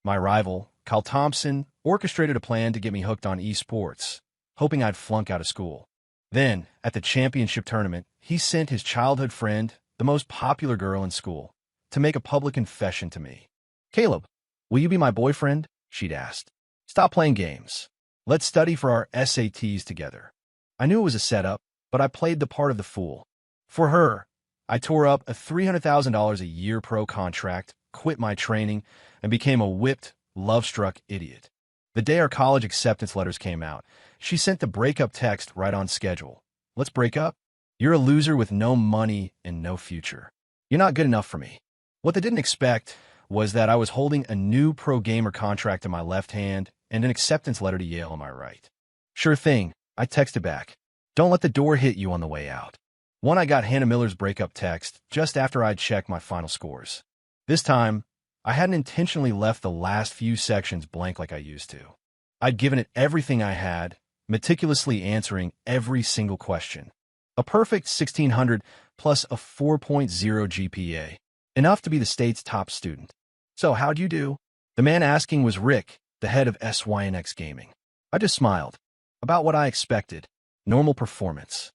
My rival, Kyle Thompson, orchestrated a plan to get me hooked on esports, hoping I'd flunk out of school. Then, at the championship tournament, he sent his childhood friend, the most popular girl in school, to make a public confession to me. "Caleb, will you be my boyfriend?" she'd asked. "Stop playing games. Let's study for our SATs together." I knew it was a setup, but I played the part of the fool. For her, I tore up a $300,000 a year pro contract, quit my training, and became a whipped, love-struck idiot. The day our college acceptance letters came out, she sent the breakup text right on schedule. "Let's break up? You're a loser with no money and no future. You're not good enough for me." What they didn't expect was that I was holding a new pro gamer contract in my left hand and an acceptance letter to Yale in my right. "Sure thing," I texted back. "Don't let the door hit you on the way out." I got Hannah Miller's breakup text just after I'd checked my final scores. This time, I hadn't intentionally left the last few sections blank like I used to. I'd given it everything I had, meticulously answering every single question. A perfect 1600 plus a 4.0 GPA, enough to be the state's top student. "So how'd you do?" The man asking was Rick, the head of SYNX Gaming. I just smiled. About what I expected. Normal performance.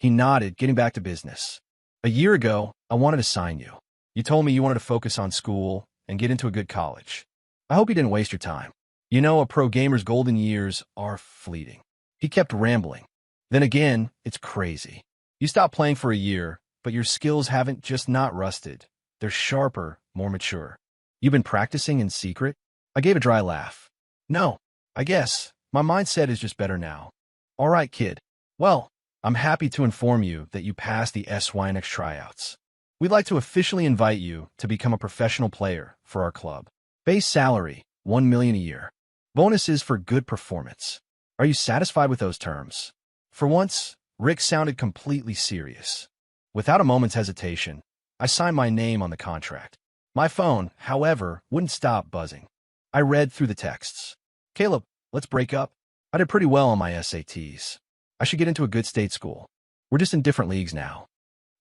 He nodded, getting back to business. "A year ago, I wanted to sign you. You told me you wanted to focus on school and get into a good college. I hope you didn't waste your time. You know, a pro gamer's golden years are fleeting." He kept rambling. "Then again, it's crazy. You stopped playing for a year, but your skills haven't just not rusted. They're sharper, more mature. You've been practicing in secret?" I gave a dry laugh. "No, I guess. My mindset is just better now." "All right, kid. Well, I'm happy to inform you that you passed the SYNX tryouts. We'd like to officially invite you to become a professional player for our club. Base salary, $1 million a year. Bonuses for good performance. Are you satisfied with those terms?" For once, Rick sounded completely serious. Without a moment's hesitation, I signed my name on the contract. My phone, however, wouldn't stop buzzing. I read through the texts. "Caleb, let's break up. I did pretty well on my SATs. I should get into a good state school. We're just in different leagues now."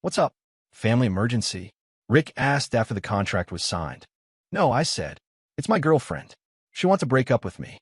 "What's up? Family emergency?" Rick asked after the contract was signed. "No," I said. "It's my girlfriend. She wants to break up with me."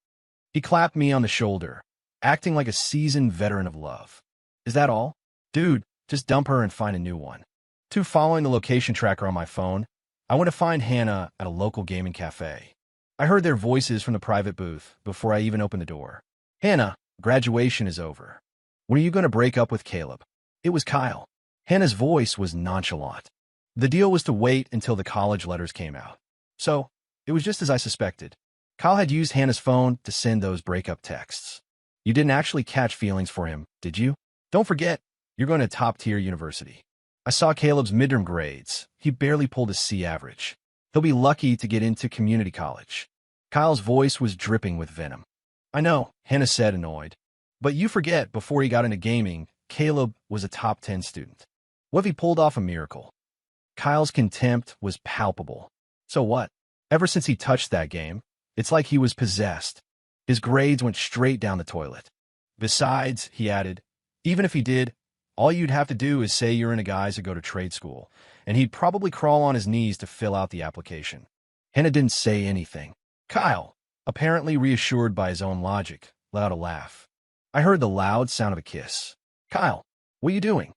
He clapped me on the shoulder, acting like a seasoned veteran of love. "Is that all? Dude, just dump her and find a new one." Following the location tracker on my phone, I went to find Hannah at a local gaming cafe. I heard their voices from the private booth before I even opened the door. "Hannah, graduation is over. When are you going to break up with Caleb?" It was Kyle. Hannah's voice was nonchalant. The deal was to wait until the college letters came out. So, it was just as I suspected. Kyle had used Hannah's phone to send those breakup texts. "You didn't actually catch feelings for him, did you? Don't forget, you're going to a top-tier university." I saw Caleb's midterm grades. He barely pulled a C average. He'll be lucky to get into community college. Kyle's voice was dripping with venom. "I know," Hannah said, annoyed. "But you forget, before he got into gaming, Caleb was a top 10 student. What if he pulled off a miracle?" Kyle's contempt was palpable. "So what? Ever since he touched that game, it's like he was possessed. His grades went straight down the toilet. Besides," he added, "even if he did, all you'd have to do is say you're into guys who go to trade school, and he'd probably crawl on his knees to fill out the application." Hannah didn't say anything. Kyle, apparently reassured by his own logic, let out a laugh. I heard the loud sound of a kiss. "Kyle, what are you doing?"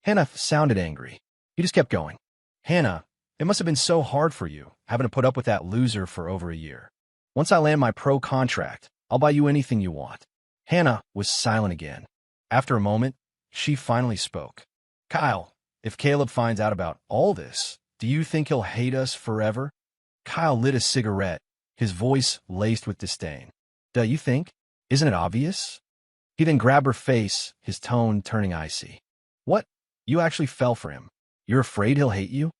Hannah sounded angry. He just kept going. "Hannah, it must have been so hard for you, having to put up with that loser for over a year. Once I land my pro contract, I'll buy you anything you want." Hannah was silent again. After a moment, she finally spoke. "Kyle, if Caleb finds out about all this, do you think he'll hate us forever?" Kyle lit a cigarette, his voice laced with disdain. "Do you think? Isn't it obvious?" He then grabbed her face, his tone turning icy. "What? You actually fell for him? You're afraid he'll hate you?"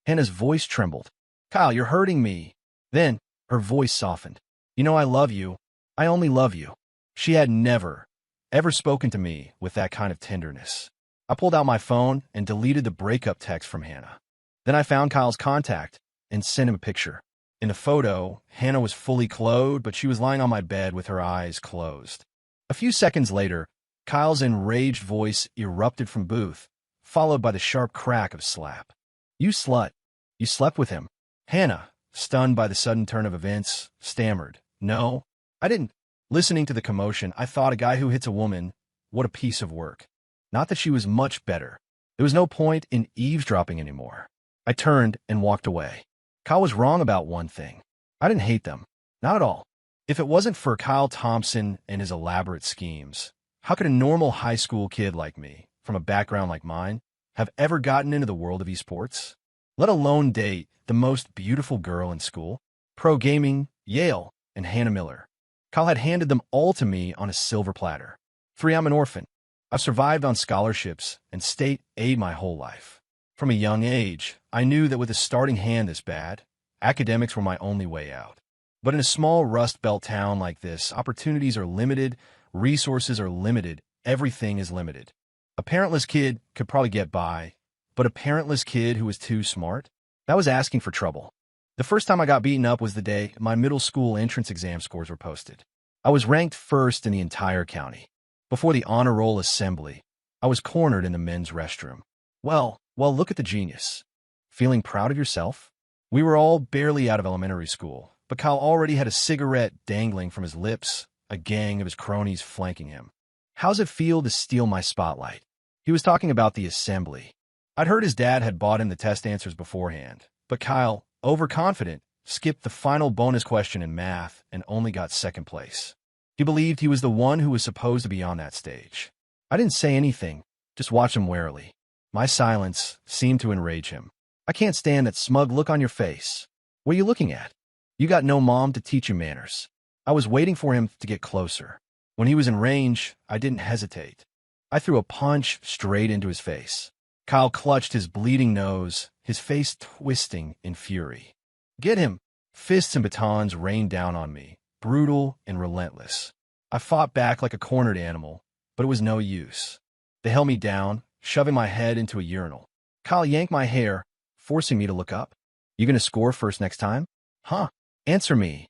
Hannah's voice trembled. "Kyle, you're hurting me." Then her voice softened. "You know I love you. I only love you." She had never, ever spoken to me with that kind of tenderness. I pulled out my phone and deleted the breakup text from Hannah. Then I found Kyle's contact and sent him a picture. In the photo, Hannah was fully clothed, but she was lying on my bed with her eyes closed. A few seconds later, Kyle's enraged voice erupted from booth, followed by the sharp crack of slap. "You slut. You slept with him." "Hannah, stunned by the sudden turn of events, stammered, "No, I didn't." Listening to the commotion, I thought, a guy who hits a woman, what a piece of work. Not that she was much better. There was no point in eavesdropping anymore. I turned and walked away. Kyle was wrong about one thing. I didn't hate them. Not at all. If it wasn't for Kyle Thompson and his elaborate schemes, how could a normal high school kid like me, from a background like mine, have ever gotten into the world of esports? Let alone date the most beautiful girl in school, pro gaming, Yale, and Hannah Miller. Kyle had handed them all to me on a silver platter. 3, I'm an orphan. I've survived on scholarships and state aid my whole life. From a young age, I knew that with a starting hand this bad, academics were my only way out. But in a small Rust Belt town like this, opportunities are limited, resources are limited, everything is limited. A parentless kid could probably get by, but a parentless kid who was too smart? That was asking for trouble. The first time I got beaten up was the day my middle school entrance exam scores were posted. I was ranked first in the entire county. Before the honor roll assembly, I was cornered in the men's restroom. Well, look at the genius. Feeling proud of yourself? We were all barely out of elementary school, but Kyle already had a cigarette dangling from his lips, a gang of his cronies flanking him. How's it feel to steal my spotlight? He was talking about the assembly. I'd heard his dad had bought him the test answers beforehand, but Kyle, overconfident, skipped the final bonus question in math and only got second place. He believed he was the one who was supposed to be on that stage. I didn't say anything, just watched him warily. My silence seemed to enrage him. I can't stand that smug look on your face. What are you looking at? You got no mom to teach you manners. I was waiting for him to get closer. When he was in range, I didn't hesitate. I threw a punch straight into his face. Kyle clutched his bleeding nose, his face twisting in fury. Get him! Fists and batons rained down on me, brutal and relentless. I fought back like a cornered animal, but it was no use. They held me down, shoving my head into a urinal. Kyle yanked my hair, forcing me to look up. You gonna score first next time? Huh? Answer me.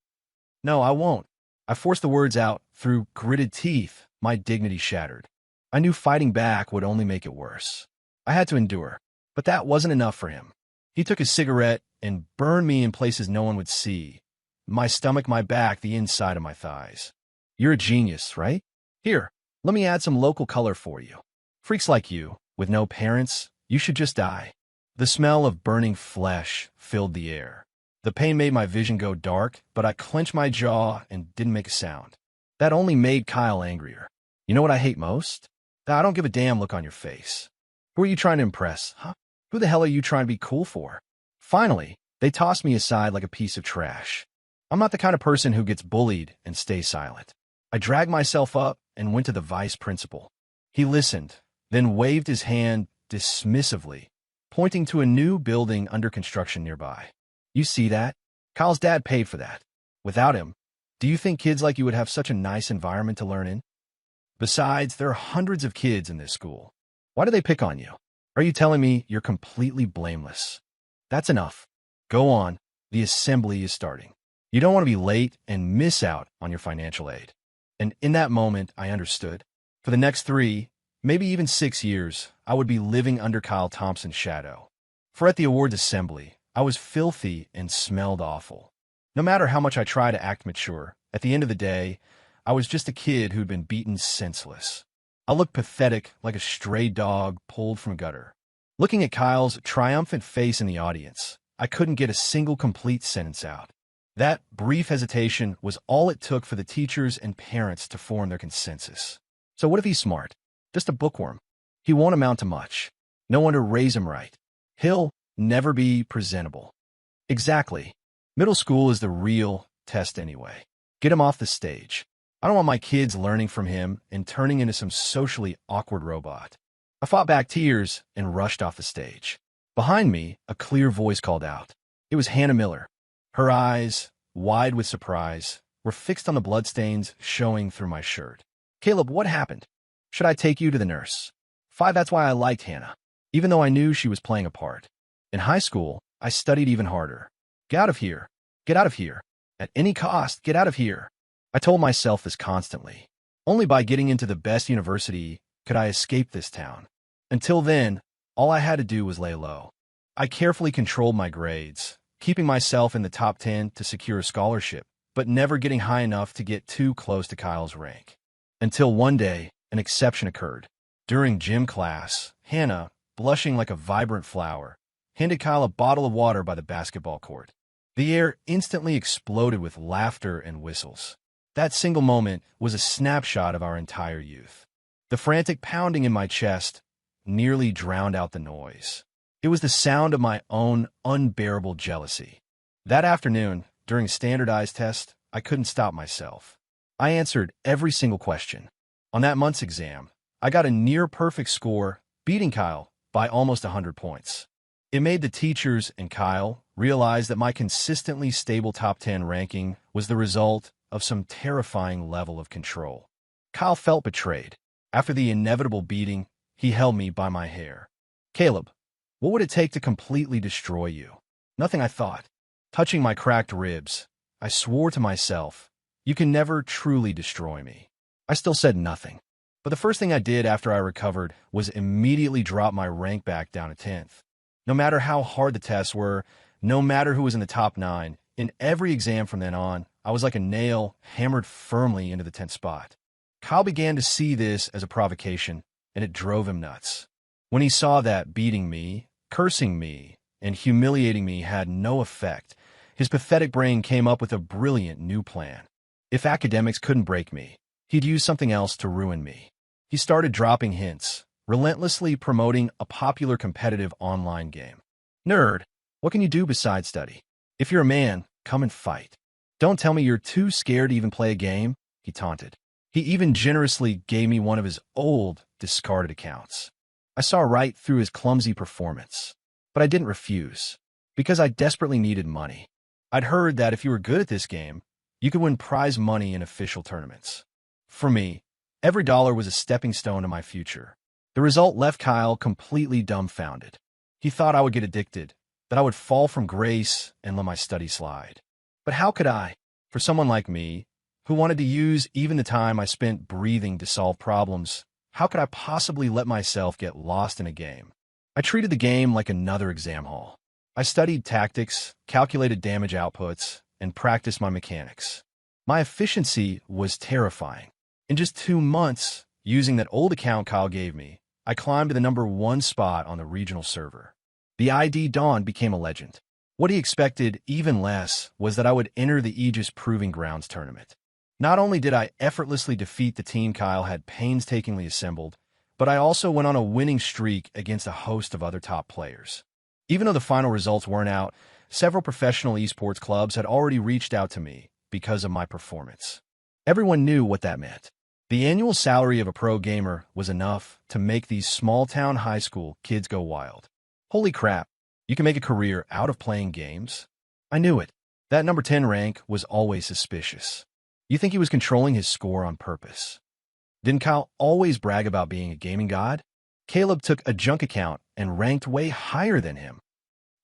No, I won't. I forced the words out through gritted teeth, my dignity shattered. I knew fighting back would only make it worse. I had to endure, but that wasn't enough for him. He took his cigarette and burned me in places no one would see. My stomach, my back, the inside of my thighs. You're a genius, right? Here, let me add some local color for you. Freaks like you, with no parents, you should just die. The smell of burning flesh filled the air. The pain made my vision go dark, but I clenched my jaw and didn't make a sound. That only made Kyle angrier. You know what I hate most? That I don't give a damn look on your face. Who are you trying to impress, huh? Who the hell are you trying to be cool for? Finally, they tossed me aside like a piece of trash. I'm not the kind of person who gets bullied and stays silent. I dragged myself up and went to the vice principal. He listened, then waved his hand dismissively, pointing to a new building under construction nearby. You see that? Kyle's dad paid for that. Without him, do you think kids like you would have such a nice environment to learn in? Besides, there are hundreds of kids in this school. Why do they pick on you? Are you telling me you're completely blameless? That's enough. Go on. The assembly is starting. You don't want to be late and miss out on your financial aid. And in that moment, I understood. For the next 3, maybe even 6 years, I would be living under Kyle Thompson's shadow. For at the awards assembly, I was filthy and smelled awful. No matter how much I tried to act mature, at the end of the day, I was just a kid who'd been beaten senseless. I looked pathetic, like a stray dog pulled from a gutter. Looking at Kyle's triumphant face in the audience, I couldn't get a single complete sentence out. That brief hesitation was all it took for the teachers and parents to form their consensus. So what if he's smart? Just a bookworm. He won't amount to much. No one to raise him right. He'll never be presentable. Exactly. Middle school is the real test anyway. Get him off the stage. I don't want my kids learning from him and turning into some socially awkward robot. I fought back tears and rushed off the stage. Behind me, a clear voice called out. It was Hannah Miller. Her eyes, wide with surprise, were fixed on the bloodstains showing through my shirt. Caleb, what happened? Should I take you to the nurse? 5, that's why I liked Hannah, even though I knew she was playing a part. In high school, I studied even harder. Get out of here. Get out of here. At any cost, get out of here. I told myself this constantly. Only by getting into the best university could I escape this town. Until then, all I had to do was lay low. I carefully controlled my grades, keeping myself in the top 10 to secure a scholarship, but never getting high enough to get too close to Kyle's rank. Until one day, an exception occurred. During gym class, Hannah, blushing like a vibrant flower, handed Kyle a bottle of water by the basketball court. The air instantly exploded with laughter and whistles. That single moment was a snapshot of our entire youth. The frantic pounding in my chest nearly drowned out the noise. It was the sound of my own unbearable jealousy. That afternoon, during a standardized test, I couldn't stop myself. I answered every single question. On that month's exam, I got a near-perfect score, beating Kyle by almost 100 points. It made the teachers and Kyle realize that my consistently stable top 10 ranking was the result of some terrifying level of control. Kyle felt betrayed. After the inevitable beating, he held me by my hair. "Caleb, what would it take to completely destroy you?" Nothing, I thought. Touching my cracked ribs, I swore to myself, "You can never truly destroy me." I still said nothing. But the first thing I did after I recovered was immediately drop my rank back down to 10th. No matter how hard the tests were, no matter who was in the top 9, in every exam from then on, I was like a nail hammered firmly into the 10th spot. Kyle began to see this as a provocation, and it drove him nuts. When he saw that beating me, cursing me, and humiliating me had no effect, his pathetic brain came up with a brilliant new plan. If academics couldn't break me, he'd use something else to ruin me. He started dropping hints, relentlessly promoting a popular competitive online game. "Nerd, what can you do besides study? If you're a man, come and fight. Don't tell me you're too scared to even play a game," he taunted. He even generously gave me one of his old, discarded accounts. I saw right through his clumsy performance, but I didn't refuse, because I desperately needed money. I'd heard that if you were good at this game, you could win prize money in official tournaments. For me, every dollar was a stepping stone to my future. The result left Kyle completely dumbfounded. He thought I would get addicted, that I would fall from grace and let my study slide. But how could I, for someone like me, who wanted to use even the time I spent breathing to solve problems, how could I possibly let myself get lost in a game? I treated the game like another exam hall. I studied tactics, calculated damage outputs, and practiced my mechanics. My efficiency was terrifying. In just 2 months, using that old account Kyle gave me, I climbed to the #1 spot on the regional server. The ID Dawn became a legend. What he expected even less was that I would enter the Aegis Proving Grounds tournament. Not only did I effortlessly defeat the team Kyle had painstakingly assembled, but I also went on a winning streak against a host of other top players. Even though the final results weren't out, several professional esports clubs had already reached out to me because of my performance. Everyone knew what that meant. The annual salary of a pro gamer was enough to make these small-town high school kids go wild. Holy crap, you can make a career out of playing games? I knew it. That number 10 rank was always suspicious. You think he was controlling his score on purpose? Didn't Kyle always brag about being a gaming god? Caleb took a junk account and ranked way higher than him.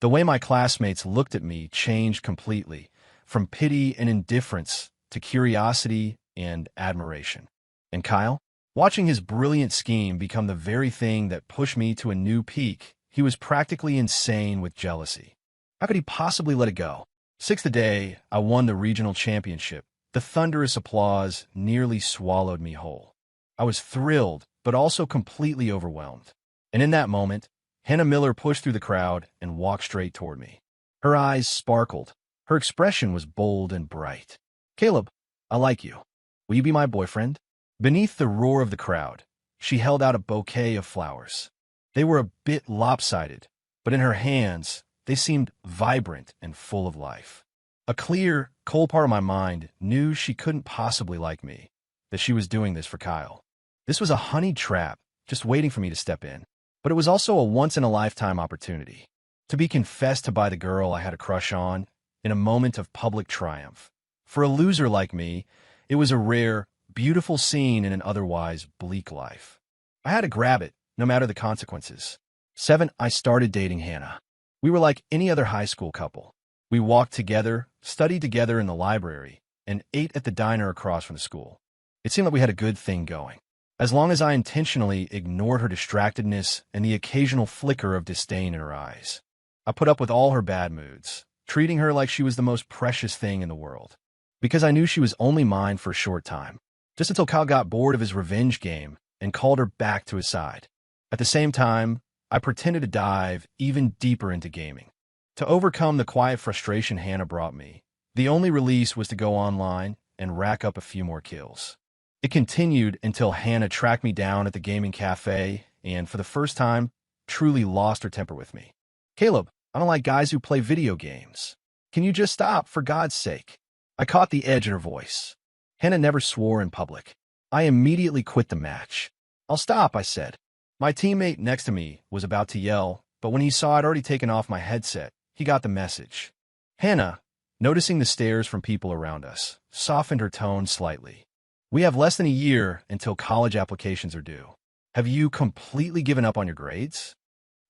The way my classmates looked at me changed completely, from pity and indifference to curiosity and admiration. And Kyle, watching his brilliant scheme become the very thing that pushed me to a new peak, he was practically insane with jealousy. How could he possibly let it go? 6th day, I won the regional championship. The thunderous applause nearly swallowed me whole. I was thrilled, but also completely overwhelmed. And in that moment, Hannah Miller pushed through the crowd and walked straight toward me. Her eyes sparkled. Her expression was bold and bright. "Caleb, I like you. Will you be my boyfriend?" Beneath the roar of the crowd, she held out a bouquet of flowers. They were a bit lopsided, but in her hands, they seemed vibrant and full of life. A clear, cold part of my mind knew she couldn't possibly like me, that she was doing this for Kyle. This was a honeyed trap, just waiting for me to step in. But it was also a once-in-a-lifetime opportunity, to be confessed to by the girl I had a crush on in a moment of public triumph. For a loser like me, it was a rare, beautiful scene in an otherwise bleak life. I had to grab it, no matter the consequences. 7, I started dating Hannah. We were like any other high school couple. We walked together, studied together in the library, and ate at the diner across from the school. It seemed like we had a good thing going, as long as I intentionally ignored her distractedness and the occasional flicker of disdain in her eyes. I put up with all her bad moods, treating her like she was the most precious thing in the world. Because I knew she was only mine for a short time, just until Kyle got bored of his revenge game and called her back to his side. At the same time, I pretended to dive even deeper into gaming. To overcome the quiet frustration Hannah brought me, the only release was to go online and rack up a few more kills. It continued until Hannah tracked me down at the gaming cafe and, for the first time, truly lost her temper with me. "Caleb, I don't like guys who play video games. Can you just stop, for God's sake?" I caught the edge in her voice. Hannah never swore in public. I immediately quit the match. "I'll stop," I said. My teammate next to me was about to yell, but when he saw I'd already taken off my headset, he got the message. Hannah, noticing the stares from people around us, softened her tone slightly. "We have less than a year until college applications are due. Have you completely given up on your grades?"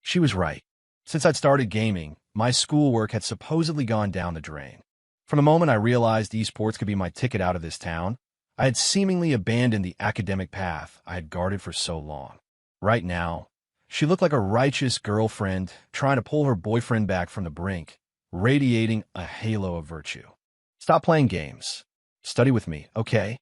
She was right. Since I'd started gaming, my schoolwork had supposedly gone down the drain. From the moment I realized esports could be my ticket out of this town, I had seemingly abandoned the academic path I had guarded for so long. Right now, she looked like a righteous girlfriend trying to pull her boyfriend back from the brink, radiating a halo of virtue. "Stop playing games. Study with me, okay?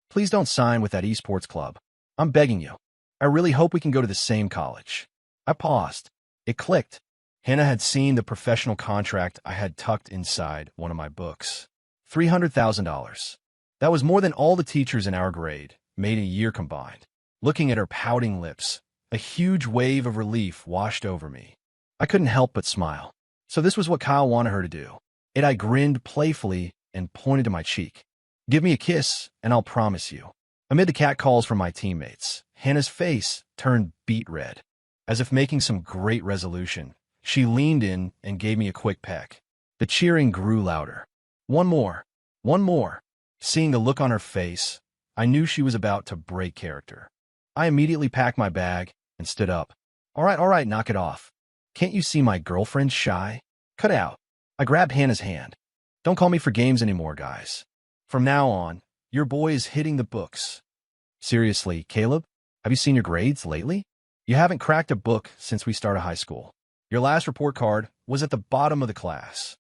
Please don't sign with that esports club. I'm begging you. I really hope we can go to the same college." I paused. It clicked. Hannah had seen the professional contract I had tucked inside one of my books. $300,000. That was more than all the teachers in our grade made in a year combined. Looking at her pouting lips, a huge wave of relief washed over me. I couldn't help but smile. So this was what Kyle wanted her to do. I grinned playfully and pointed to my cheek. "Give me a kiss, and I'll promise you." Amid the catcalls from my teammates, Hannah's face turned beet red. As if making some great resolution, she leaned in and gave me a quick peck. The cheering grew louder. "One more. One more." Seeing the look on her face, I knew she was about to break character. I immediately packed my bag and stood up. All right, knock it off. Can't you see my girlfriend's shy? Cut it out." I grabbed Hannah's hand. "Don't call me for games anymore, guys. From now on, your boy is hitting the books." "Seriously, Caleb, have you seen your grades lately? You haven't cracked a book since we started high school. Your last report card was at the bottom of the class."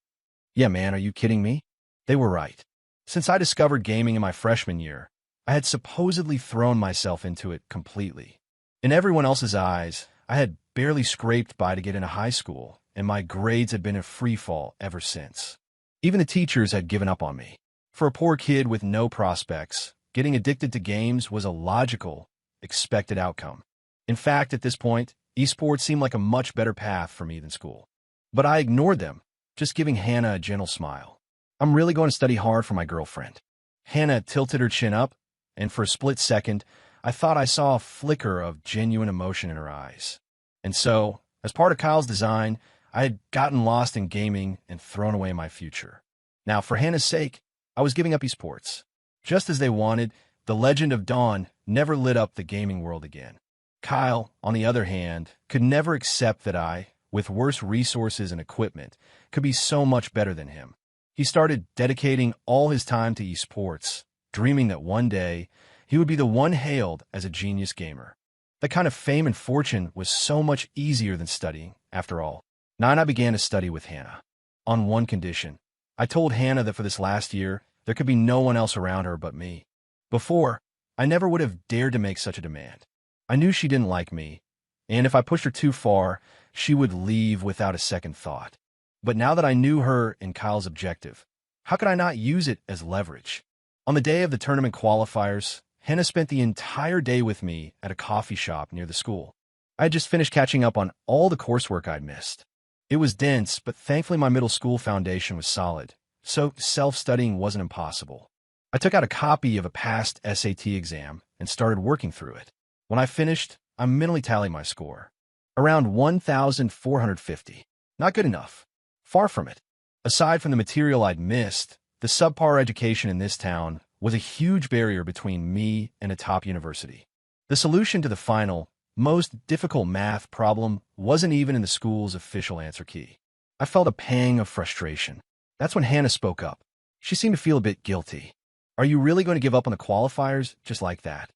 "Yeah, man, are you kidding me?" They were right. Since I discovered gaming in my freshman year, I had supposedly thrown myself into it completely. In everyone else's eyes, I had barely scraped by to get into high school, and my grades had been in free fall ever since. Even the teachers had given up on me. For a poor kid with no prospects, getting addicted to games was a logical, expected outcome. In fact, at this point, esports seemed like a much better path for me than school. But I ignored them, just giving Hannah a gentle smile. "I'm really going to study hard for my girlfriend." Hannah tilted her chin up, and for a split second, I thought I saw a flicker of genuine emotion in her eyes. And so, as part of Kyle's design, I had gotten lost in gaming and thrown away my future. Now, for Hannah's sake, I was giving up esports. Just as they wanted, the legend of Dawn never lit up the gaming world again. Kyle, on the other hand, could never accept that I, with worse resources and equipment, could be so much better than him. He started dedicating all his time to esports, dreaming that one day he would be the one hailed as a genius gamer. That kind of fame and fortune was so much easier than studying, after all. Now I began to study with Hannah. On one condition. I told Hannah that for this last year, there could be no one else around her but me. Before, I never would have dared to make such a demand. I knew she didn't like me, and if I pushed her too far, she would leave without a second thought. But now that I knew her and Kyle's objective, how could I not use it as leverage? On the day of the tournament qualifiers, Hannah spent the entire day with me at a coffee shop near the school. I had just finished catching up on all the coursework I'd missed. It was dense, but thankfully my middle school foundation was solid, so self-studying wasn't impossible. I took out a copy of a past SAT exam and started working through it. When I finished, I mentally tallied my score. Around 1,450. Not good enough. Far from it. Aside from the material I'd missed, the subpar education in this town was a huge barrier between me and a top university. The solution to the final, most difficult math problem wasn't even in the school's official answer key. I felt a pang of frustration. That's when Hannah spoke up. She seemed to feel a bit guilty. "Are you really going to give up on the qualifiers just like that?"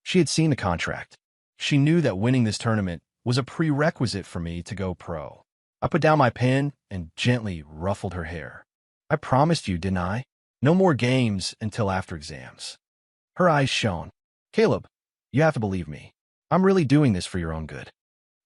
She had seen the contract. She knew that winning this tournament was a prerequisite for me to go pro. I put down my pen and gently ruffled her hair. I promised you, didn't I? No more games until after exams. Her eyes shone. Caleb, you have to believe me. I'm really doing this for your own good.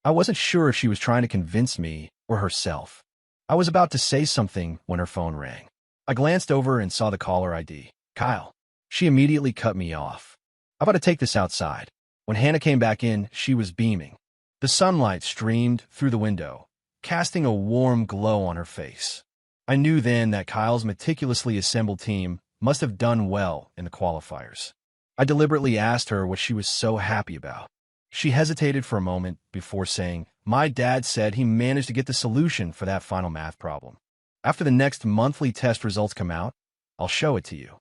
I wasn't sure if she was trying to convince me or herself. I was about to say something when her phone rang. I glanced over and saw the caller ID. Kyle. She immediately cut me off. I'm about to take this outside. When Hannah came back in, she was beaming. The sunlight streamed through the window, casting a warm glow on her face. I knew then that Kyle's meticulously assembled team must have done well in the qualifiers. I deliberately asked her what she was so happy about. She hesitated for a moment before saying, "My dad said he managed to get the solution for that final math problem. After the next monthly test results come out, I'll show it to you."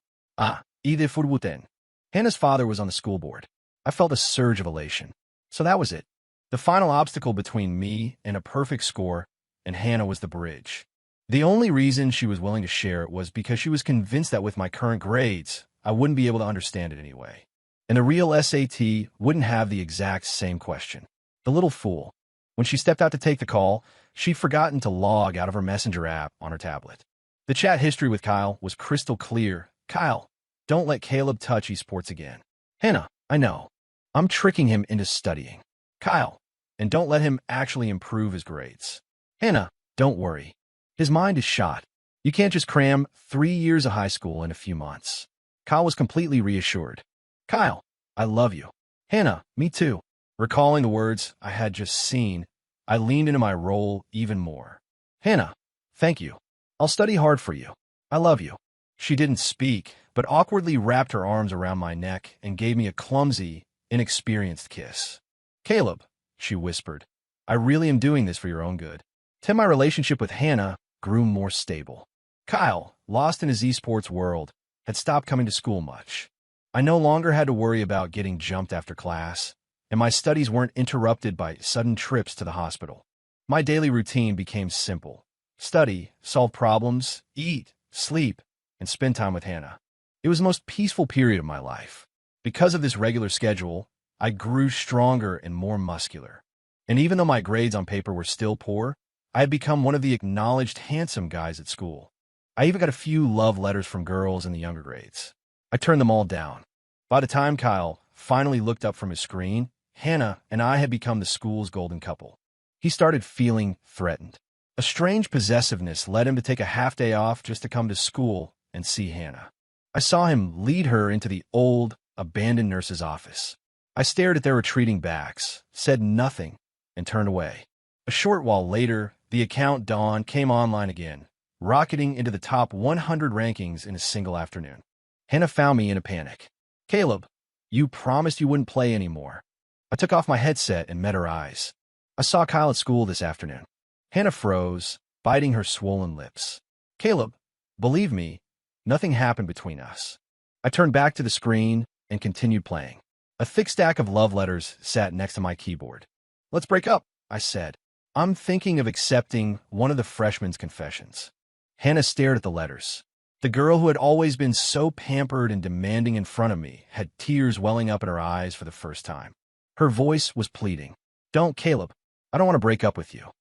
Either Furwuten. Hannah's father was on the school board. I felt a surge of elation. So that was it. The final obstacle between me and a perfect score, and Hannah was the bridge. The only reason she was willing to share it was because she was convinced that with my current grades, I wouldn't be able to understand it anyway. And the real SAT wouldn't have the exact same question. The little fool. When she stepped out to take the call, she'd forgotten to log out of her messenger app on her tablet. The chat history with Kyle was crystal clear. Kyle, don't let Caleb touch esports again. Hannah, I know. I'm tricking him into studying. Kyle, and don't let him actually improve his grades. Hannah, don't worry. His mind is shot. You can't just cram 3 years of high school in a few months. Kyle was completely reassured. Kyle, I love you. Hannah, me too. Recalling the words I had just seen, I leaned into my role even more. Hannah, thank you. I'll study hard for you. I love you. She didn't speak, but awkwardly wrapped her arms around my neck and gave me a clumsy, inexperienced kiss. Caleb, she whispered, I really am doing this for your own good. Till my relationship with Hannah grew more stable. Kyle, lost in his esports world, had stopped coming to school much. I no longer had to worry about getting jumped after class, and my studies weren't interrupted by sudden trips to the hospital. My daily routine became simple. Study, solve problems, eat, sleep, and spend time with Hannah. It was the most peaceful period of my life. Because of this regular schedule, I grew stronger and more muscular. And even though my grades on paper were still poor, I had become one of the acknowledged handsome guys at school. I even got a few love letters from girls in the younger grades. I turned them all down. By the time Kyle finally looked up from his screen, Hannah and I had become the school's golden couple. He started feeling threatened. A strange possessiveness led him to take a half day off just to come to school and see Hannah. I saw him lead her into the old, abandoned nurse's office. I stared at their retreating backs, said nothing, and turned away. A short while later, the account Dawn came online again, rocketing into the top 100 rankings in a single afternoon. Hannah found me in a panic. Caleb, you promised you wouldn't play anymore. I took off my headset and met her eyes. I saw Kyle at school this afternoon. Hannah froze, biting her swollen lips. Caleb, believe me, nothing happened between us. I turned back to the screen and continued playing. A thick stack of love letters sat next to my keyboard. Let's break up, I said. I'm thinking of accepting one of the freshmen's confessions. Hannah stared at the letters. The girl who had always been so pampered and demanding in front of me had tears welling up in her eyes for the first time. Her voice was pleading. Don't, Caleb. I don't want to break up with you.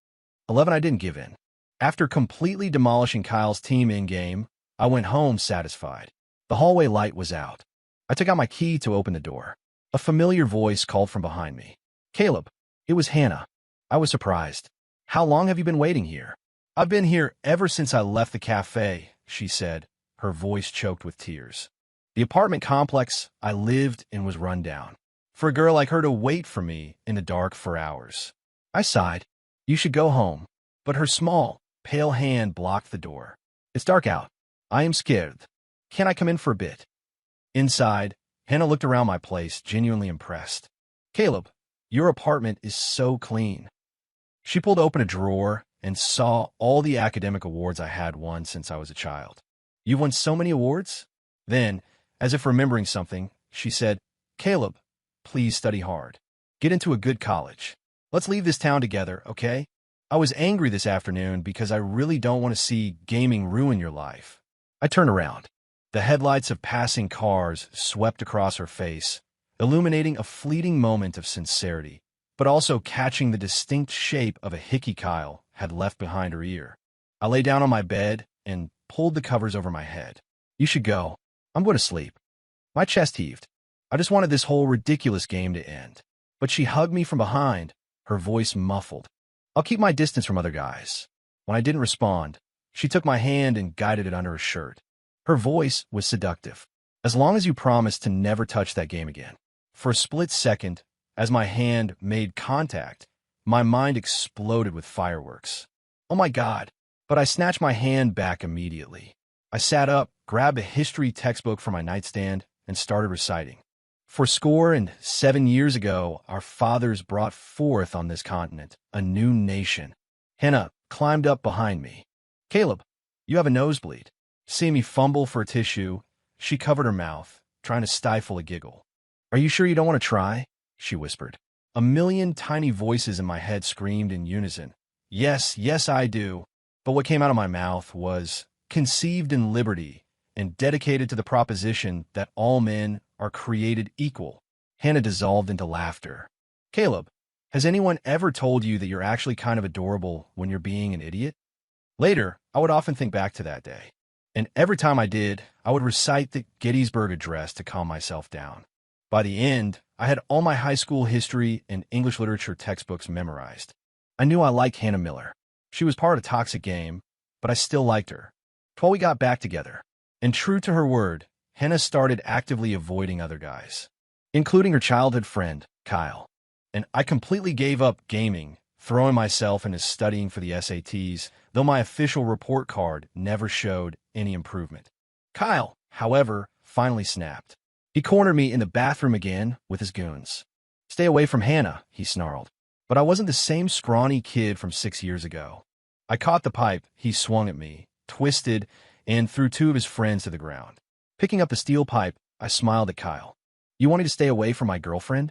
11, I didn't give in. After completely demolishing Kyle's team in-game, I went home satisfied. The hallway light was out. I took out my key to open the door. A familiar voice called from behind me. Caleb. It was Hannah. I was surprised. How long have you been waiting here? I've been here ever since I left the cafe, she said, her voice choked with tears. The apartment complex I lived in was run down. For a girl like her to wait for me in the dark for hours. I sighed. You should go home. But her small, pale hand blocked the door. It's dark out. I am scared. Can I come in for a bit? Inside, Hannah looked around my place, genuinely impressed. Caleb, your apartment is so clean. She pulled open a drawer and saw all the academic awards I had won since I was a child. You've won so many awards? Then, as if remembering something, she said, Caleb, please study hard. Get into a good college. Let's leave this town together, okay? I was angry this afternoon because I really don't want to see gaming ruin your life. I turned around. The headlights of passing cars swept across her face, illuminating a fleeting moment of sincerity, but also catching the distinct shape of a hickey Kyle had left behind her ear. I lay down on my bed and pulled the covers over my head. You should go. I'm going to sleep. My chest heaved. I just wanted this whole ridiculous game to end. But she hugged me from behind, her voice muffled. I'll keep my distance from other guys. When I didn't respond, she took my hand and guided it under her shirt. Her voice was seductive. As long as you promise to never touch that game again. For a split second, as my hand made contact, my mind exploded with fireworks. Oh my God. But I snatched my hand back immediately. I sat up, grabbed a history textbook from my nightstand, and started reciting. For 7 years ago, our fathers brought forth on this continent a new nation. Hannah climbed up behind me. Caleb, you have a nosebleed. Seeing me fumble for a tissue, she covered her mouth, trying to stifle a giggle. Are you sure you don't want to try? She whispered. A million tiny voices in my head screamed in unison. Yes, yes, I do. But what came out of my mouth was conceived in liberty and dedicated to the proposition that all men are created equal. Hannah dissolved into laughter. Caleb, has anyone ever told you that you're actually kind of adorable when you're being an idiot? Later, I would often think back to that day. And every time I did, I would recite the Gettysburg Address to calm myself down. By the end, I had all my high school history and English literature textbooks memorized. I knew I liked Hannah Miller. She was part of a toxic game, but I still liked her. Till we got back together. And true to her word, Hannah started actively avoiding other guys, including her childhood friend, Kyle. And I completely gave up gaming, throwing myself into studying for the SATs, though my official report card never showed any improvement. Kyle, however, finally snapped. He cornered me in the bathroom again with his goons. Stay away from Hannah, he snarled. But I wasn't the same scrawny kid from 6 years ago. I caught the pipe he swung at me, twisted, and threw 2 of his friends to the ground. Picking up the steel pipe, I smiled at Kyle. You want me to stay away from my girlfriend?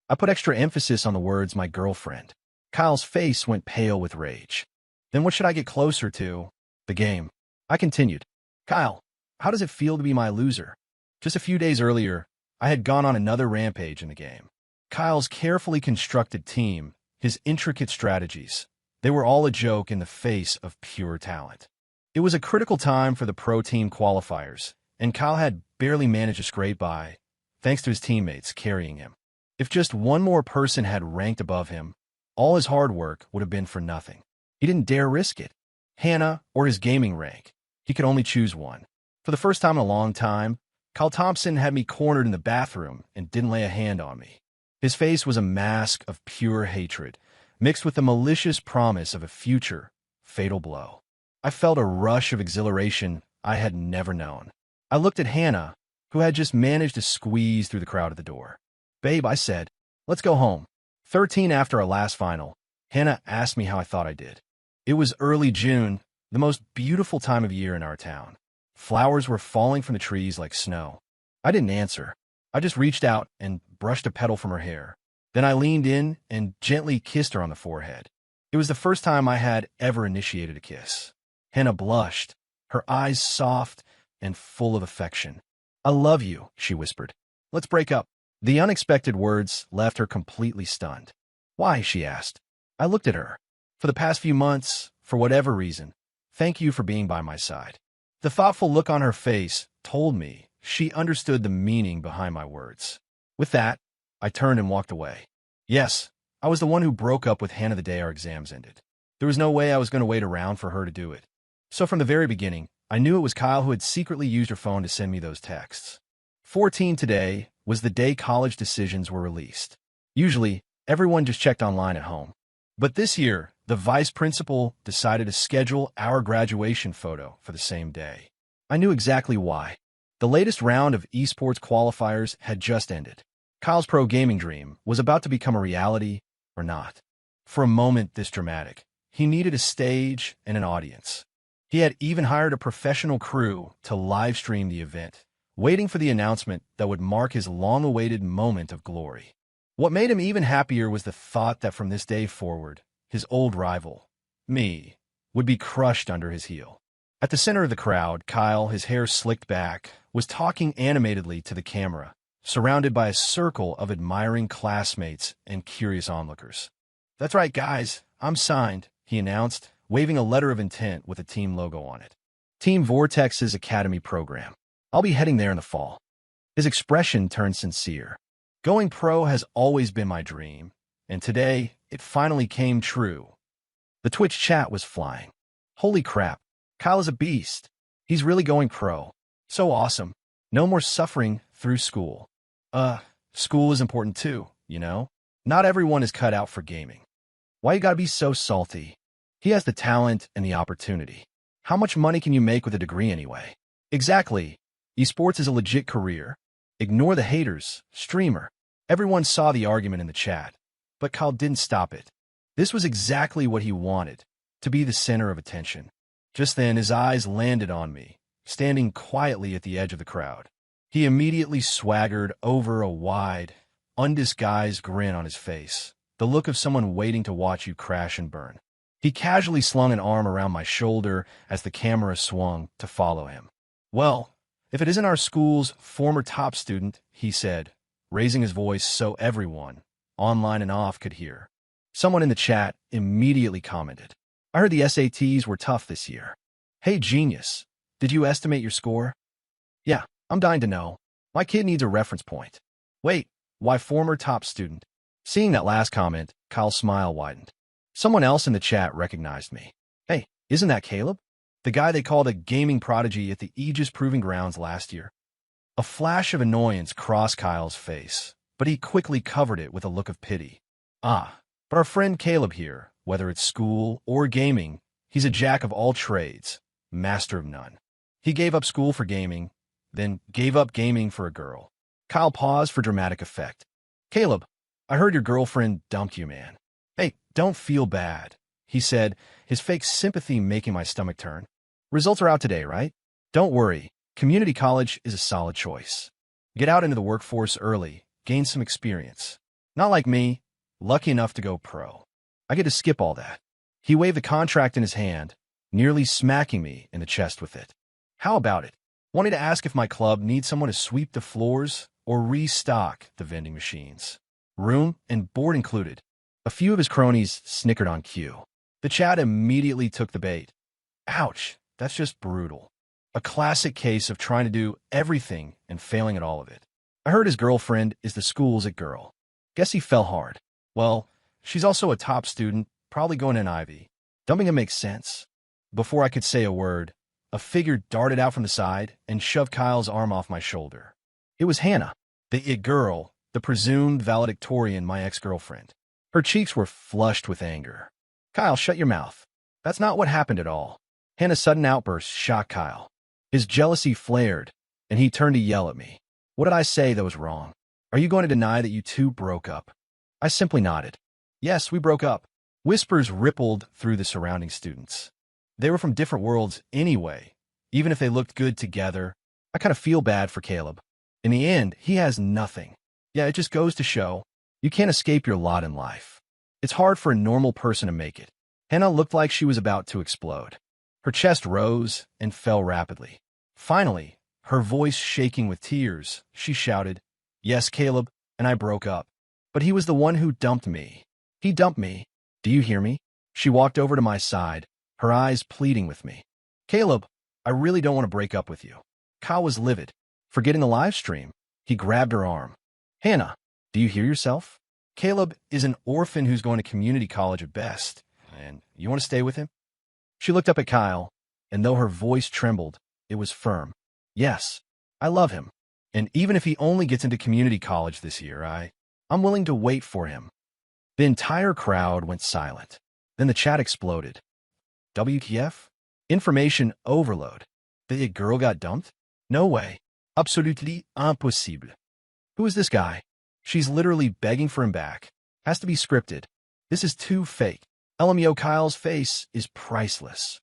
I put extra emphasis on the words my girlfriend. Kyle's face went pale with rage. Then what should I get closer to? The game. I continued. Kyle, how does it feel to be my loser? Just a few days earlier, I had gone on another rampage in the game. Kyle's carefully constructed team, his intricate strategies, they were all a joke in the face of pure talent. It was a critical time for the pro team qualifiers, and Kyle had barely managed to scrape by, thanks to his teammates carrying him. If just one more person had ranked above him, all his hard work would have been for nothing. He didn't dare risk it. Hannah or his gaming rank. He could only choose one. For the first time in a long time, Kyle Thompson had me cornered in the bathroom and didn't lay a hand on me. His face was a mask of pure hatred, mixed with the malicious promise of a future, fatal blow. I felt a rush of exhilaration I had never known. I looked at Hannah, who had just managed to squeeze through the crowd at the door. Babe, I said, let's go home. 13 after our last final, Hannah asked me how I thought I did. It was early June, the most beautiful time of year in our town. Flowers were falling from the trees like snow. I didn't answer. I just reached out and brushed a petal from her hair. Then I leaned in and gently kissed her on the forehead. It was the first time I had ever initiated a kiss. Hannah blushed, her eyes soft and full of affection. I love you, she whispered. Let's break up. The unexpected words left her completely stunned. Why, she asked. I looked at her. For the past few months, for whatever reason, thank you for being by my side. The thoughtful look on her face told me she understood the meaning behind my words. With that, I turned and walked away. Yes, I was the one who broke up with Hannah the day our exams ended. There was no way I was going to wait around for her to do it. So from the very beginning, I knew it was Kyle who had secretly used her phone to send me those texts. 14 today was the day college decisions were released. Usually, everyone just checked online at home. But this year, the vice principal decided to schedule our graduation photo for the same day. I knew exactly why. The latest round of esports qualifiers had just ended. Kyle's pro gaming dream was about to become a reality or not. For a moment this dramatic, he needed a stage and an audience. He had even hired a professional crew to live stream the event, waiting for the announcement that would mark his long-awaited moment of glory. What made him even happier was the thought that from this day forward, his old rival, me, would be crushed under his heel. At the center of the crowd, Kyle, his hair slicked back, was talking animatedly to the camera, surrounded by a circle of admiring classmates and curious onlookers. That's right, guys, I'm signed, he announced, waving a letter of intent with a team logo on it. Team Vortex's Academy program. I'll be heading there in the fall. His expression turned sincere. Going pro has always been my dream, and today it finally came true. The Twitch chat was flying. Holy crap, Kyle is a beast. He's really going pro. So awesome. No more suffering through school. School is important too, you know? Not everyone is cut out for gaming. Why you gotta be so salty? He has the talent and the opportunity. How much money can you make with a degree anyway? Exactly. Esports is a legit career. Ignore the haters, streamer. Everyone saw the argument in the chat, but Kyle didn't stop it. This was exactly what he wanted, to be the center of attention. Just then, his eyes landed on me, standing quietly at the edge of the crowd. He immediately swaggered over, a wide, undisguised grin on his face, the look of someone waiting to watch you crash and burn. He casually slung an arm around my shoulder as the camera swung to follow him. Well, if it isn't our school's former top student, he said, raising his voice so everyone, online and off, could hear. Someone in the chat immediately commented, I heard the SATs were tough this year. Hey, genius, did you estimate your score? Yeah, I'm dying to know. My kid needs a reference point. Wait, why former top student? Seeing that last comment, Kyle's smile widened. Someone else in the chat recognized me. Hey, isn't that Caleb? The guy they called a gaming prodigy at the Aegis Proving Grounds last year. A flash of annoyance crossed Kyle's face, but he quickly covered it with a look of pity. But our friend Caleb here, whether it's school or gaming, he's a jack of all trades, master of none. He gave up school for gaming, then gave up gaming for a girl. Kyle paused for dramatic effect. Caleb, I heard your girlfriend dumped you, man. Hey, don't feel bad, he said, his fake sympathy making my stomach turn. Results are out today, right? Don't worry, community college is a solid choice. Get out into the workforce early, gain some experience. Not like me, lucky enough to go pro. I get to skip all that. He waved the contract in his hand, nearly smacking me in the chest with it. How about it? Wanted to ask if my club needs someone to sweep the floors or restock the vending machines. Room and board included. A few of his cronies snickered on cue. The chat immediately took the bait. Ouch, that's just brutal. A classic case of trying to do everything and failing at all of it. I heard his girlfriend is the school's it girl. Guess he fell hard. Well, she's also a top student, probably going in Ivy. Dumping him makes sense. Before I could say a word, a figure darted out from the side and shoved Kyle's arm off my shoulder. It was Hannah, the it girl, the presumed valedictorian, my ex-girlfriend. Her cheeks were flushed with anger. Kyle, shut your mouth. That's not what happened at all. Hannah's sudden outburst shocked Kyle. His jealousy flared, and he turned to yell at me. What did I say that was wrong? Are you going to deny that you two broke up? I simply nodded. Yes, we broke up. Whispers rippled through the surrounding students. They were from different worlds anyway. Even if they looked good together, I kind of feel bad for Caleb. In the end, he has nothing. Yeah, it just goes to show, you can't escape your lot in life. It's hard for a normal person to make it. Hannah looked like she was about to explode. Her chest rose and fell rapidly. Finally, her voice shaking with tears, she shouted, Yes, Caleb, and I broke up. But he was the one who dumped me. He dumped me. Do you hear me? She walked over to my side, her eyes pleading with me. Caleb, I really don't want to break up with you. Kyle was livid. Forgetting the live stream, he grabbed her arm. Hannah, do you hear yourself? Caleb is an orphan who's going to community college at best, and you want to stay with him? She looked up at Kyle, and though her voice trembled, it was firm. Yes, I love him. And even if he only gets into community college this year, I'm willing to wait for him. The entire crowd went silent. Then the chat exploded. WTF? Information overload. The girl got dumped? No way. Absolutely impossible. Who is this guy? She's literally begging for him back. Has to be scripted. This is too fake. LMAO, Kyle's face is priceless.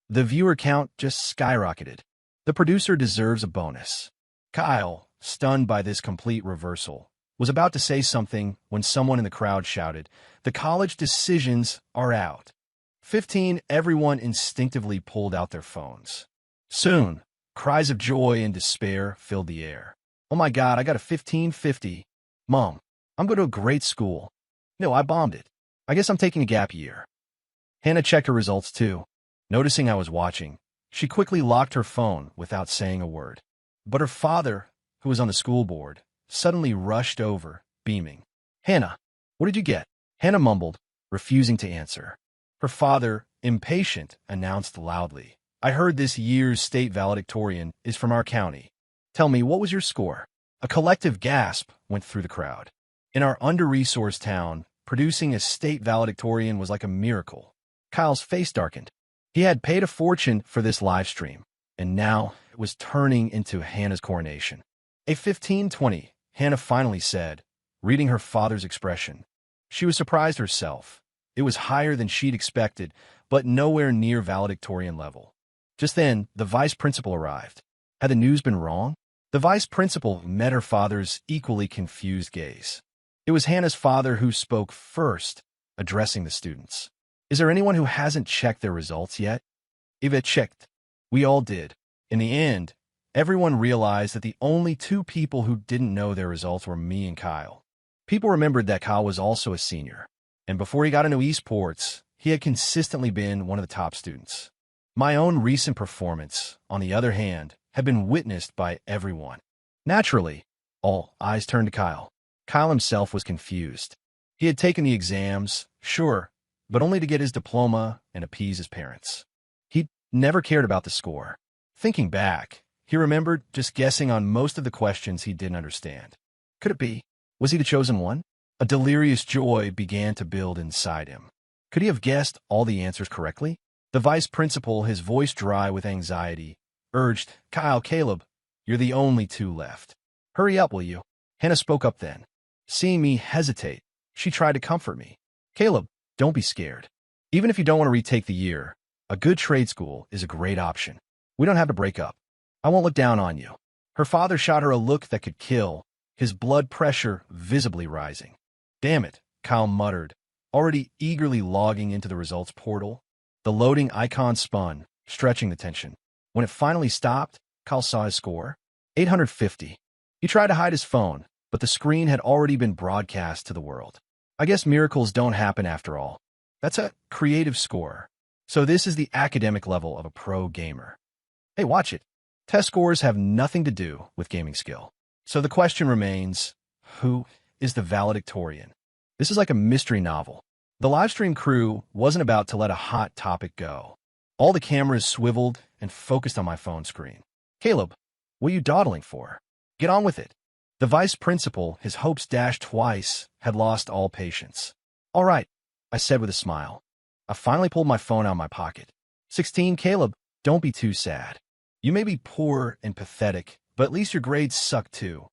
The viewer count just skyrocketed. The producer deserves a bonus. Kyle, stunned by this complete reversal, was about to say something when someone in the crowd shouted, The college decisions are out. 15, everyone instinctively pulled out their phones. Soon, cries of joy and despair filled the air. Oh my God, I got a 1550. Mom, I'm going to a great school. No, I bombed it. I guess I'm taking a gap year. Hannah checked her results too. Noticing I was watching, she quickly locked her phone without saying a word. But her father, who was on the school board, suddenly rushed over, beaming. "Hannah, what did you get?" Hannah mumbled, refusing to answer. Her father, impatient, announced loudly, "I heard this year's state valedictorian is from our county. Tell me, what was your score?" A collective gasp went through the crowd. In our under-resourced town, producing a state valedictorian was like a miracle. Kyle's face darkened. He had paid a fortune for this live stream, and now it was turning into Hannah's coronation. A 1520, Hannah finally said, reading her father's expression. She was surprised herself. It was higher than she'd expected, but nowhere near valedictorian level. Just then, the vice principal arrived. Had the news been wrong? The vice principal met her father's equally confused gaze. It was Hannah's father who spoke first, addressing the students. "Is there anyone who hasn't checked their results yet?" Eva checked. We all did. In the end, everyone realized that the only two people who didn't know their results were me and Kyle. People remembered that Kyle was also a senior, and before he got into esports, he had consistently been one of the top students. My own recent performance, on the other hand, had been witnessed by everyone. Naturally, all eyes turned to Kyle. Kyle himself was confused. He had taken the exams, sure, but only to get his diploma and appease his parents. He'd never cared about the score. Thinking back, he remembered just guessing on most of the questions he didn't understand. Could it be? Was he the chosen one? A delirious joy began to build inside him. Could he have guessed all the answers correctly? The vice principal, his voice dry with anxiety, urged, "Kyle, Caleb, you're the only two left. Hurry up, will you?" Hannah spoke up then. Seeing me hesitate, she tried to comfort me. "Caleb, don't be scared. Even if you don't want to retake the year, a good trade school is a great option. We don't have to break up. I won't look down on you." Her father shot her a look that could kill, his blood pressure visibly rising. "Damn it," Kyle muttered, already eagerly logging into the results portal. The loading icon spun, stretching the tension. When it finally stopped, Kyle saw his score. 850. He tried to hide his phone, but the screen had already been broadcast to the world. I guess miracles don't happen after all. That's a creative score. So this is the academic level of a pro gamer. Hey, watch it. Test scores have nothing to do with gaming skill. So the question remains, who is the valedictorian? This is like a mystery novel. The livestream crew wasn't about to let a hot topic go. All the cameras swiveled and focused on my phone screen. "Caleb, what are you dawdling for? Get on with it." The vice principal, his hopes dashed twice, had lost all patience. "All right," I said with a smile. I finally pulled my phone out of my pocket. 16, Caleb, don't be too sad. You may be poor and pathetic, but at least your grades suck too.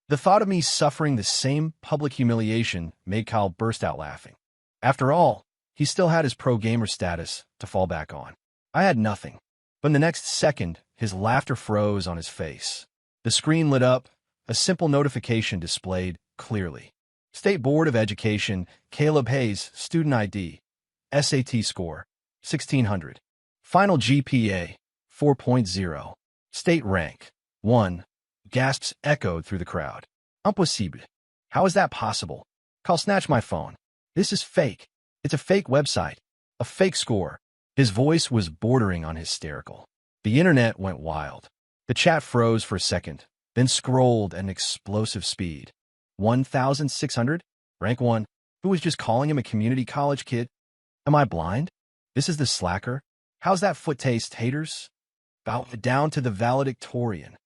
The thought of me suffering the same public humiliation made Kyle burst out laughing. After all, he still had his pro gamer status to fall back on. I had nothing. But in the next second, his laughter froze on his face. The screen lit up, a simple notification displayed clearly. State Board of Education, Caleb Hayes, student ID, SAT score, 1600. Final GPA, 4.0. State rank, 1. Gasps echoed through the crowd. Impossible. How is that possible? Kyle snatched my phone. This is fake. It's a fake website. A fake score. His voice was bordering on hysterical. The internet went wild. The chat froze for a second, then scrolled at an explosive speed. 1,600? Rank 1. Who was just calling him a community college kid? Am I blind? This is the slacker? How's that foot taste, haters? Bow down to the valedictorian.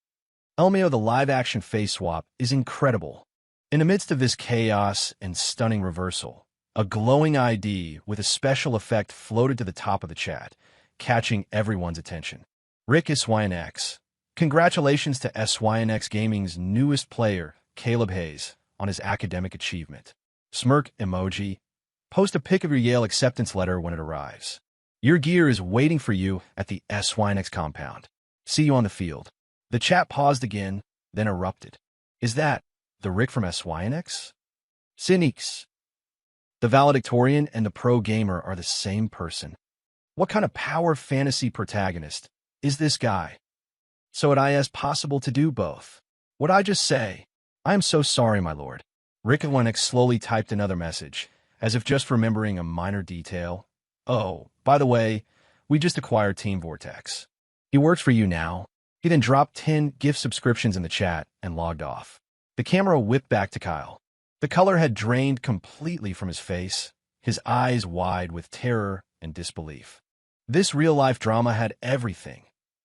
LMAO, the live-action face swap, is incredible. In the midst of this chaos and stunning reversal, a glowing ID with a special effect floated to the top of the chat, catching everyone's attention. Rick SYNX. Congratulations to SYNX Gaming's newest player, Caleb Hayes, on his academic achievement. Smirk emoji. Post a pic of your Yale acceptance letter when it arrives. Your gear is waiting for you at the SYNX compound. See you on the field. The chat paused again, then erupted. Is that the Rick from SYNX? Cynics. The valedictorian and the pro gamer are the same person. What kind of power fantasy protagonist is this guy? So it is possible to do both. What'd I just say? I am so sorry, my lord. Rick SYNX slowly typed another message, as if just remembering a minor detail. "Oh, by the way, we just acquired Team Vortex. He works for you now." He then dropped 10 gift subscriptions in the chat and logged off. The camera whipped back to Kyle. The color had drained completely from his face, his eyes wide with terror and disbelief. This real-life drama had everything: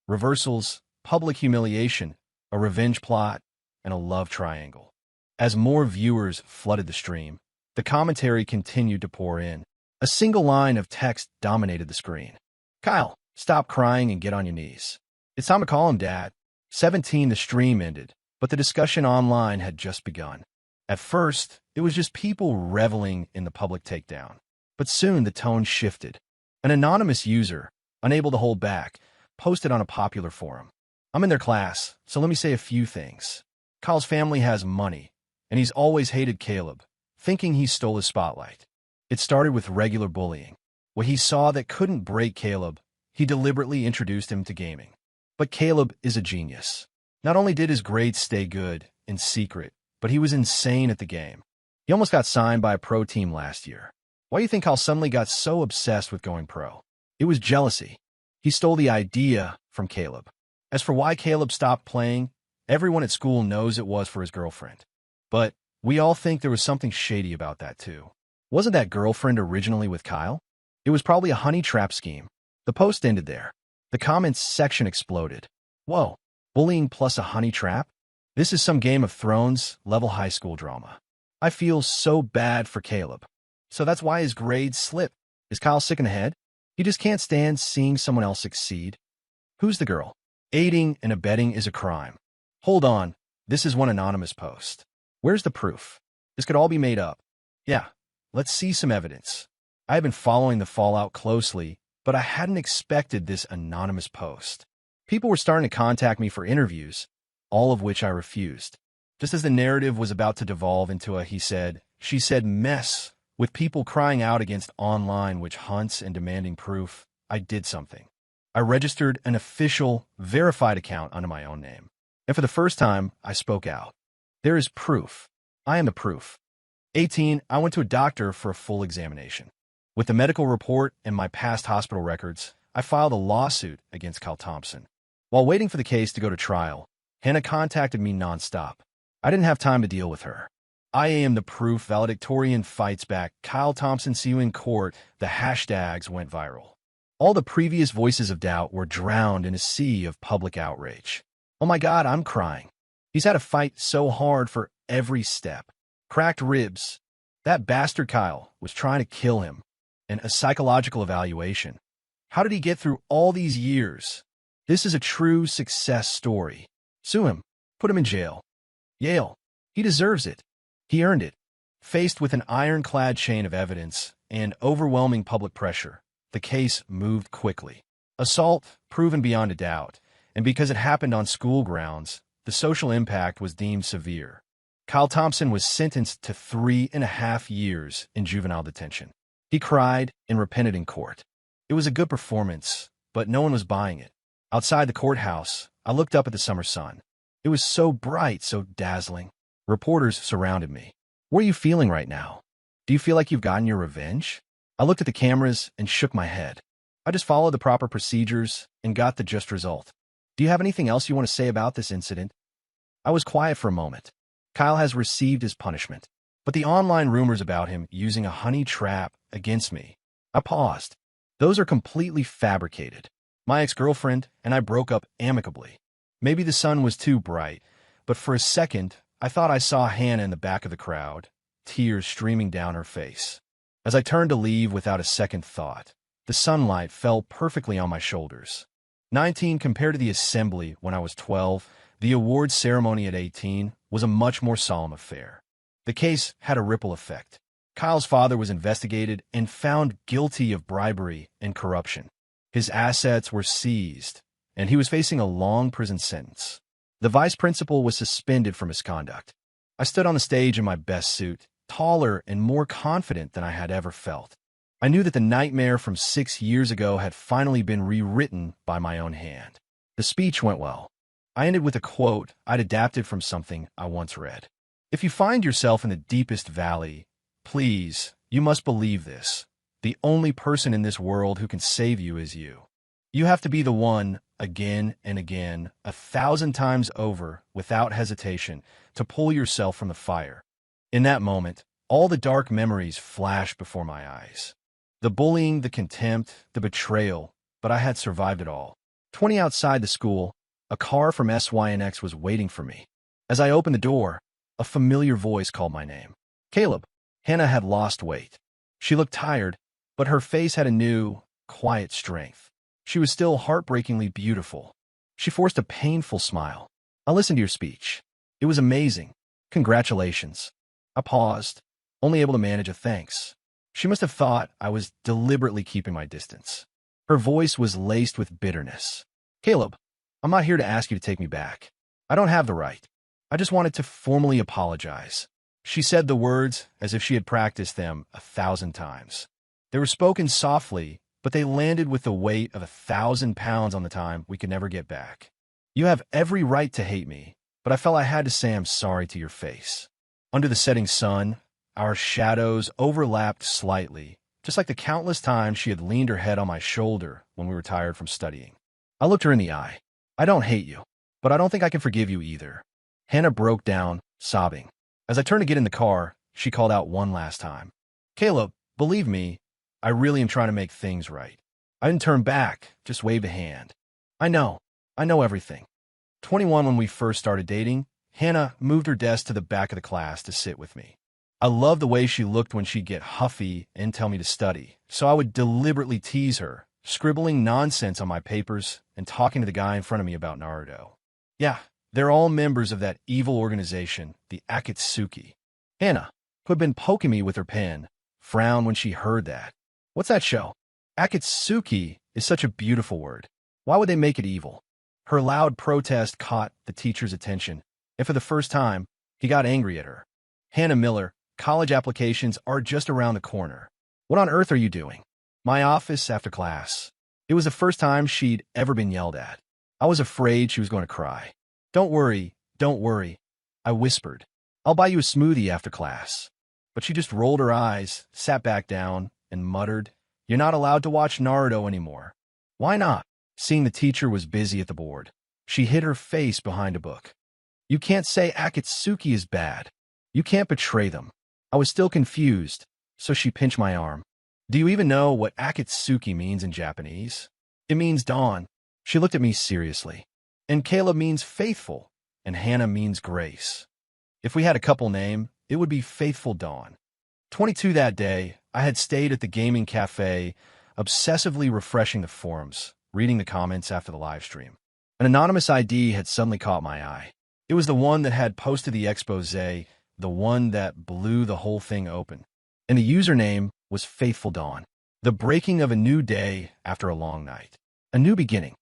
reversals, public humiliation, a revenge plot, and a love triangle. As more viewers flooded the stream, the commentary continued to pour in. A single line of text dominated the screen. "Kyle, stop crying and get on your knees. It's time to call him, Dad." 17, the stream ended, but the discussion online had just begun. At first, it was just people reveling in the public takedown. But soon the tone shifted. An anonymous user, unable to hold back, posted on a popular forum. "I'm in their class, so let me say a few things. Kyle's family has money, and he's always hated Caleb, thinking he stole his spotlight. It started with regular bullying. What he saw that couldn't break Caleb, he deliberately introduced him to gaming. But Caleb is a genius. Not only did his grades stay good, in secret, but he was insane at the game. He almost got signed by a pro team last year. Why do you think Kyle suddenly got so obsessed with going pro? It was jealousy. He stole the idea from Caleb. As for why Caleb stopped playing, everyone at school knows it was for his girlfriend. But we all think there was something shady about that too. Wasn't that girlfriend originally with Kyle? It was probably a honey trap scheme." The post ended there. The comments section exploded. "Whoa, bullying plus a honey trap? This is some Game of Thrones level high school drama. I feel so bad for Caleb. So that's why his grades slip. Is Kyle sick in the head? He just can't stand seeing someone else succeed. Who's the girl? Aiding and abetting is a crime. Hold on, this is one anonymous post. Where's the proof? This could all be made up. Yeah, let's see some evidence." I have been following the fallout closely, but I hadn't expected this anonymous post. People were starting to contact me for interviews, all of which I refused. Just as the narrative was about to devolve into a he said, she said mess, with people crying out against online witch hunts and demanding proof, I did something. I registered an official, verified account under my own name. And for the first time, I spoke out. There is proof. I am the proof. 18, I went to a doctor for a full examination. With the medical report and my past hospital records, I filed a lawsuit against Kyle Thompson. While waiting for the case to go to trial, Hannah contacted me nonstop. I didn't have time to deal with her. I am the proof valedictorian fights back. Kyle Thompson, see you in court. The hashtags went viral. All the previous voices of doubt were drowned in a sea of public outrage. Oh my God, I'm crying. He's had to fight so hard for every step. Cracked ribs. That bastard Kyle was trying to kill him. And a psychological evaluation. How did he get through all these years? This is a true success story. Sue him. Put him in jail. Yale. He deserves it. He earned it. Faced with an ironclad chain of evidence and overwhelming public pressure, the case moved quickly. Assault proven beyond a doubt, and because it happened on school grounds, the social impact was deemed severe. Kyle Thompson was sentenced to 3.5 years in juvenile detention. He cried and repented in court. It was a good performance, but no one was buying it. Outside the courthouse, I looked up at the summer sun. It was so bright, so dazzling. Reporters surrounded me. What are you feeling right now? Do you feel like you've gotten your revenge? I looked at the cameras and shook my head. I just followed the proper procedures and got the just result. Do you have anything else you want to say about this incident? I was quiet for a moment. Kyle has received his punishment, but the online rumors about him using a honey trap against me. I paused. Those are completely fabricated. My ex-girlfriend and I broke up amicably. Maybe the sun was too bright, but for a second, I thought I saw Hannah in the back of the crowd, tears streaming down her face. As I turned to leave without a second thought, the sunlight fell perfectly on my shoulders. 19 compared to the assembly when I was 12, the awards ceremony at 18 was a much more solemn affair. The case had a ripple effect. Kyle's father was investigated and found guilty of bribery and corruption. His assets were seized, and he was facing a long prison sentence. The vice principal was suspended for misconduct. I stood on the stage in my best suit, taller and more confident than I had ever felt. I knew that the nightmare from 6 years ago had finally been rewritten by my own hand. The speech went well. I ended with a quote I'd adapted from something I once read. If you find yourself in the deepest valley, please, you must believe this. The only person in this world who can save you is you. You have to be the one, again and again, 1,000 times over, without hesitation, to pull yourself from the fire. In that moment, all the dark memories flashed before my eyes. The bullying, the contempt, the betrayal, but I had survived it all. 20 outside the school, a car from SYNX was waiting for me. As I opened the door, a familiar voice called my name. Caleb. Hannah had lost weight. She looked tired, but her face had a new, quiet strength. She was still heartbreakingly beautiful. She forced a painful smile. I listened to your speech. It was amazing. Congratulations. I paused, only able to manage a thanks. She must have thought I was deliberately keeping my distance. Her voice was laced with bitterness. Caleb, I'm not here to ask you to take me back. I don't have the right. I just wanted to formally apologize. She said the words as if she had practiced them 1,000 times. They were spoken softly, but they landed with the weight of 1,000 pounds on the time we could never get back. You have every right to hate me, but I felt I had to say I'm sorry to your face. Under the setting sun, our shadows overlapped slightly, just like the countless times she had leaned her head on my shoulder when we were tired from studying. I looked her in the eye. I don't hate you, but I don't think I can forgive you either. Hannah broke down, sobbing. As I turned to get in the car, she called out one last time. Caleb, believe me, I really am trying to make things right. I didn't turn back, just waved a hand. I know everything. 21 when we first started dating, Hannah moved her desk to the back of the class to sit with me. I loved the way she looked when she'd get huffy and tell me to study, so I would deliberately tease her, scribbling nonsense on my papers and talking to the guy in front of me about Naruto. Yeah, they're all members of that evil organization, the Akatsuki. Hannah, who had been poking me with her pen, frowned when she heard that. What's that show? Akatsuki is such a beautiful word. Why would they make it evil? Her loud protest caught the teacher's attention, and for the first time, he got angry at her. Hannah Miller, college applications are just around the corner. What on earth are you doing? My office after class. It was the first time she'd ever been yelled at. I was afraid she was going to cry. Don't worry, I whispered. I'll buy you a smoothie after class. But she just rolled her eyes, sat back down, and muttered, You're not allowed to watch Naruto anymore. Why not? Seeing the teacher was busy at the board, she hid her face behind a book. You can't say Akatsuki is bad. You can't betray them. I was still confused, so she pinched my arm. Do you even know what Akatsuki means in Japanese? It means dawn. She looked at me seriously. And Caleb means faithful, and Hannah means grace. If we had a couple name, it would be Faithful Dawn. 22 that day, I had stayed at the gaming cafe, obsessively refreshing the forums, reading the comments after the live stream. An anonymous ID had suddenly caught my eye. It was the one that had posted the expose, the one that blew the whole thing open. And the username was Faithful Dawn. The breaking of a new day after a long night. A new beginning.